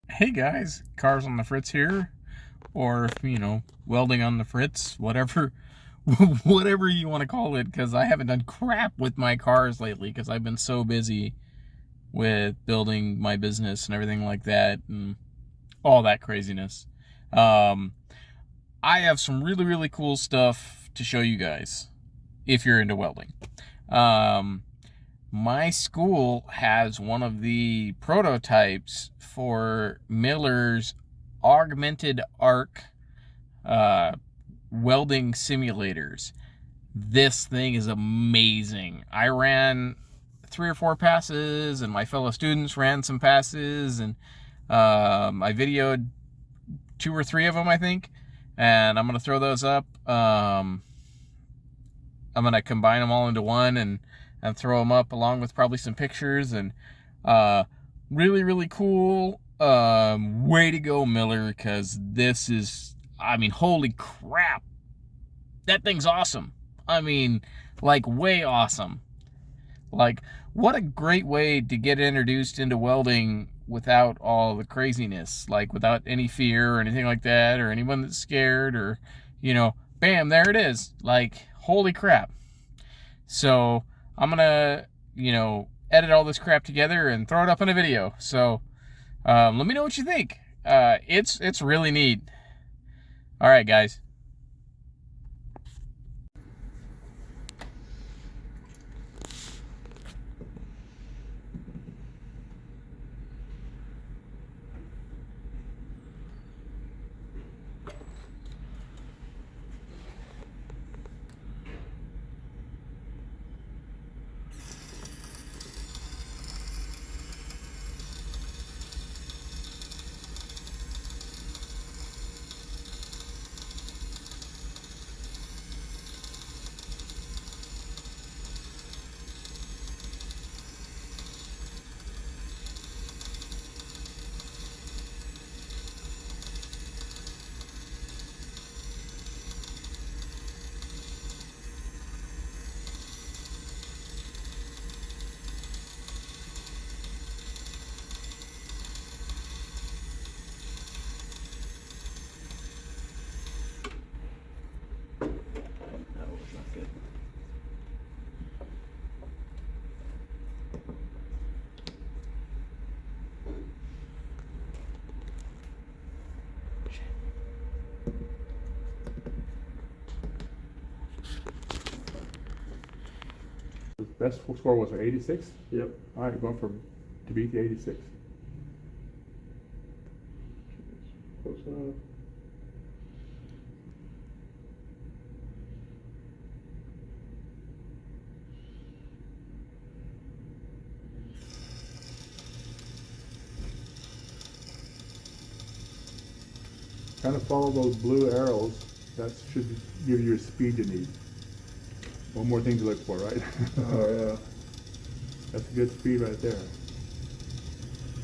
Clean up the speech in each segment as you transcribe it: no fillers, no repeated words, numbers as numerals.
Hey guys, Cars on the Fritz here, or welding on the Fritz, whatever, whatever you want to call it, because I haven't done crap with my cars lately because I've been so busy with building my business and everything like that and all that craziness. Um, I have some really, really cool stuff to show you guys if you're into welding. Um, my school has one of the prototypes for Miller's augmented arc welding simulators. This thing is amazing. I ran 3 or 4 passes, and my fellow students ran some passes, and I videoed 2 or 3 of them, I think, and I'm gonna throw those up. I'm gonna combine them all into one and throw them up along with probably some pictures, and really, really cool. Way to go, Miller, because this is, I mean, holy crap, that thing's awesome. I mean, like, way awesome. Like, what a great way to get introduced into welding without all the craziness, like without any fear or anything like that, or anyone that's scared, or bam, there it is. Like, holy crap. So I'm gonna edit all this crap together and throw it up in a video. So let me know what you think. It's really neat. All right, guys. That was not good. The best score was 86? Yep. All right, going for to beat the 86. Close enough. Kind of follow those blue arrows. That should give you your speed you need. One more thing to look for, right? Oh yeah. That's a good speed right there.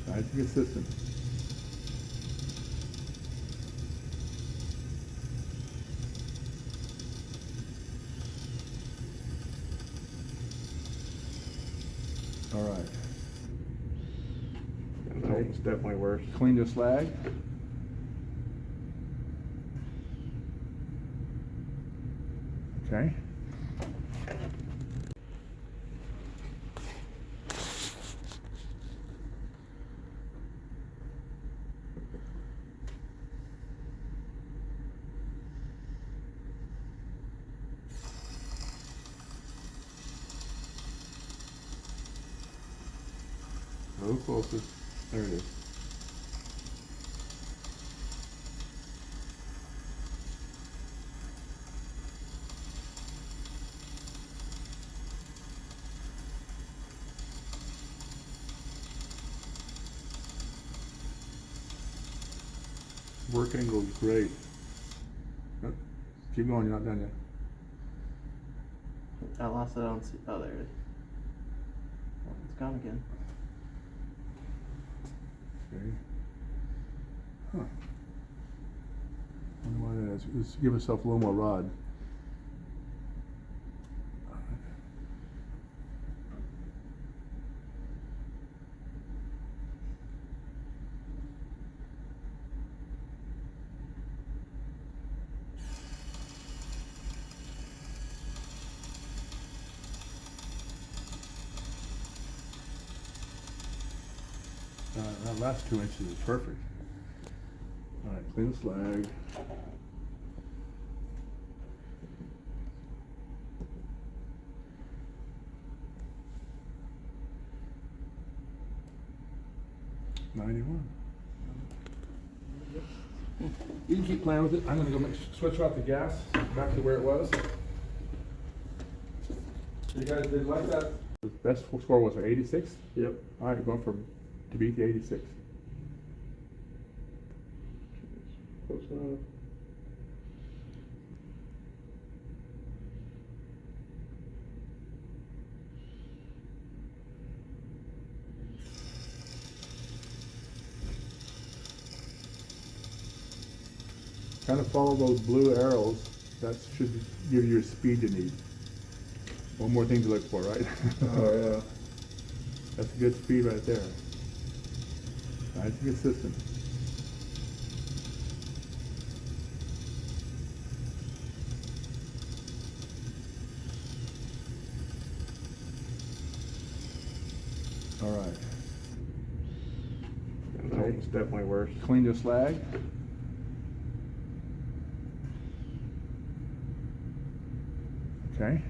Nice and consistent. All right. Okay. It's definitely worse. Clean the slag. Okay. A little closer. There it is. Work angle is great. Yep. Keep going, you're not done yet. I lost it on. Oh, there it is. Oh, it's gone again. Okay. Huh. Wonder why that is. Just give yourself a little more rod. That last 2 inches is perfect. All right, clean the slag. You can keep playing with it. I'm gonna go switch off the gas back to where it was. You guys did like that? The best score was 86? Yep. All right, going for to beat the 86. Close enough. Kind of follow those blue arrows. That should give you your speed you need. One more thing to look for, right? Oh yeah. That's a good speed right there. Nice and consistent. All right. No, it's definitely worse. Clean your slag. Okay.